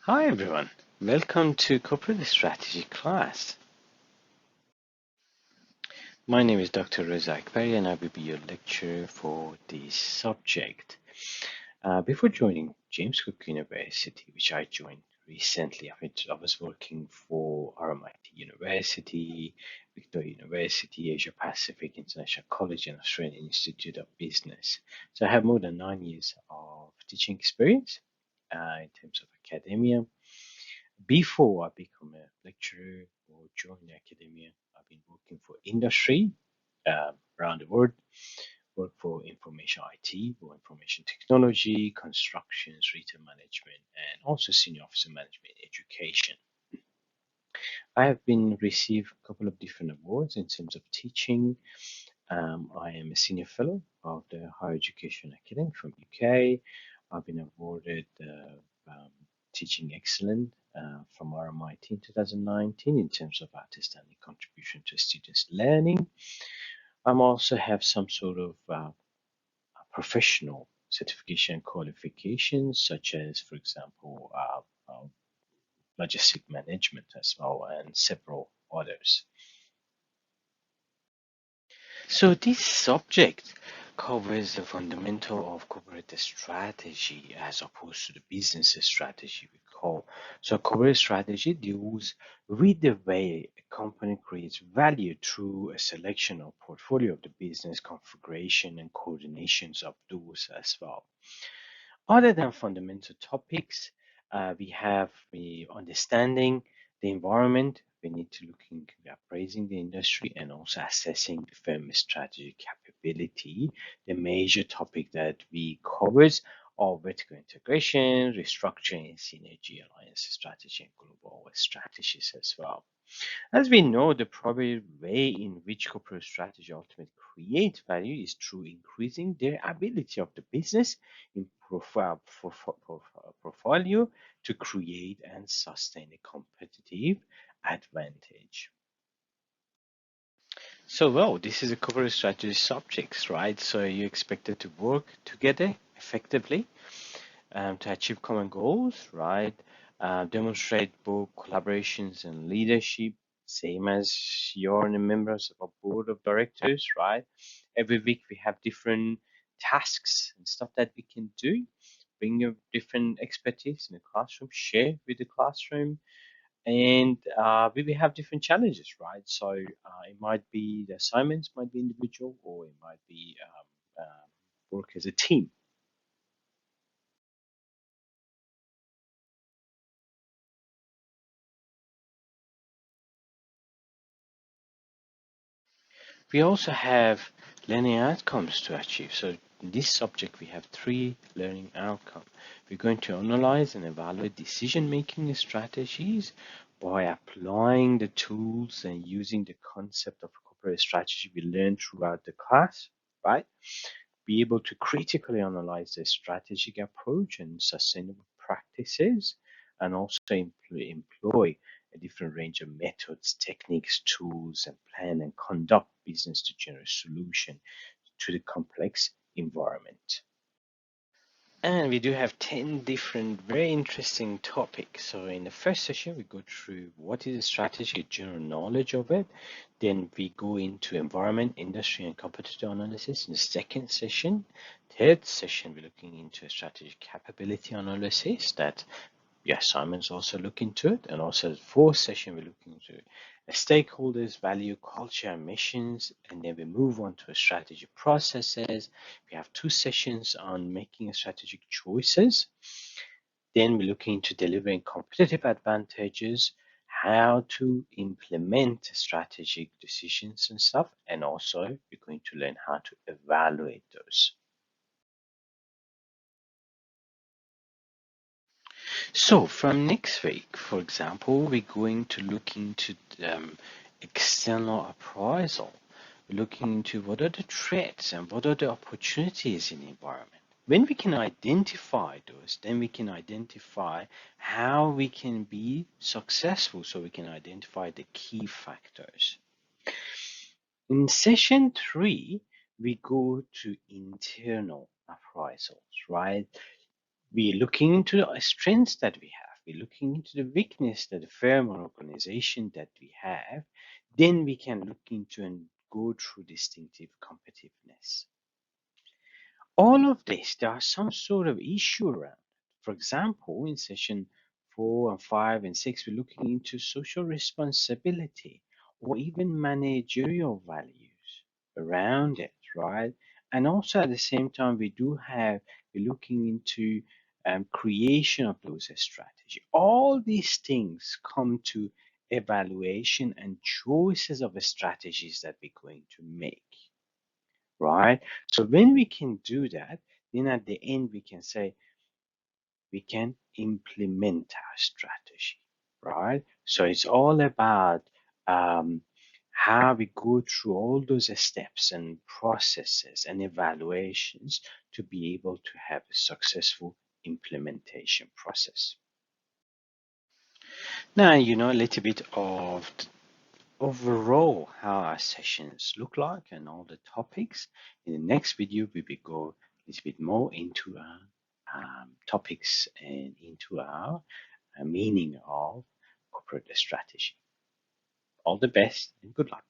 Hi everyone, welcome to Corporate Strategy class. My name is Dr. Reza Akbari and I will be your lecturer for this subject. Before joining James Cook University, which I joined recently, I was working for RMIT University, Victoria University, Asia Pacific International College, and Australian Institute of Business. So I have more than 9 years of teaching experience in terms of academia. Before I become a lecturer or join the academia, I've been working for industry around the world, work for information IT or information technology, constructions, retail management, and also senior officer management education. I have been received a couple of different awards in terms of teaching. I am a senior fellow of the Higher Education Academy from UK. I've been awarded Teaching Excellent from RMIT in 2019 in terms of outstanding contribution to students' learning. I also have some sort of professional certification qualifications, such as, for example, logistic management as well, and several others. So this subject covers the fundamental of corporate strategy as opposed to the business strategy we call. So corporate strategy deals with the way a company creates value through a selection of portfolio of the business configuration and coordinations of those as well. Other than fundamental topics, we have the understanding the environment. We need to look into appraising the industry and also assessing the firm's strategy capability. The major topic that we covers are vertical integration, restructuring, synergy, alliance strategy, and global strategies as well. As we know, the probable way in which corporate strategy ultimately creates value is through increasing the ability of the business in portfolio to create and sustain a competitive advantage. So, well, this is a corporate strategy subject, right? So you expected to work together effectively to achieve common goals, right? Demonstrate both collaborations and leadership, same as you're the members of a board of directors, right? Every week we have different tasks and stuff that we can do. Bring your different expertise in the classroom, share with the classroom, and we will have different challenges, right? So it might be the assignments might be individual, or it might be work as a team. We also have learning outcomes to achieve. So in this subject, we have three learning outcomes. We're going to analyze and evaluate decision-making strategies by applying the tools and using the concept of corporate strategy we learned throughout the class, right? Be able to critically analyze the strategic approach and sustainable practices, and also employ a different range of methods, techniques, tools, and plan and conduct business to generate solution to the complex environment. And we do have 10 different very interesting topics. So in the first session, we go through what is the strategy, general knowledge of it. Then we go into environment, industry, and competitor analysis in the second session. Third session, we're looking into a strategic capability analysis that the assignments also look into it. And also the fourth session, we're looking into stakeholders, value, culture, and missions. And then we move on to strategy processes. We have two sessions on making strategic choices. Then we're looking into delivering competitive advantages, how to implement strategic decisions and stuff. And also we're going to learn how to evaluate those. So from next week, for example, we're going to look into external appraisal. We're looking into what are the threats and what are the opportunities in the environment. When we can identify those, then we can identify how we can be successful, so we can identify the key factors. In session 3, we go to internal appraisals, right? We're looking into the strengths that we have. we're looking into the weakness that the firm or organization that we have, then we can look into and go through distinctive competitiveness. All of this, there are some sort of issue around. For example, in session 4 and 5 and 6, we're looking into social responsibility or even managerial values around it, right? And also at the same time, we're looking into creation of those strategy. All these things come to evaluation and choices of strategies that we're going to make, right? So when we can do that, then at the end we can say we can implement our strategy, right? So it's all about um, how we go through all those steps and processes and evaluations to be able to have a successful implementation process. Now, you know a little bit of the overall how our sessions look like and all the topics. In the next video, we will go a little bit more into our topics and into our meaning of corporate strategy. All the best and good luck.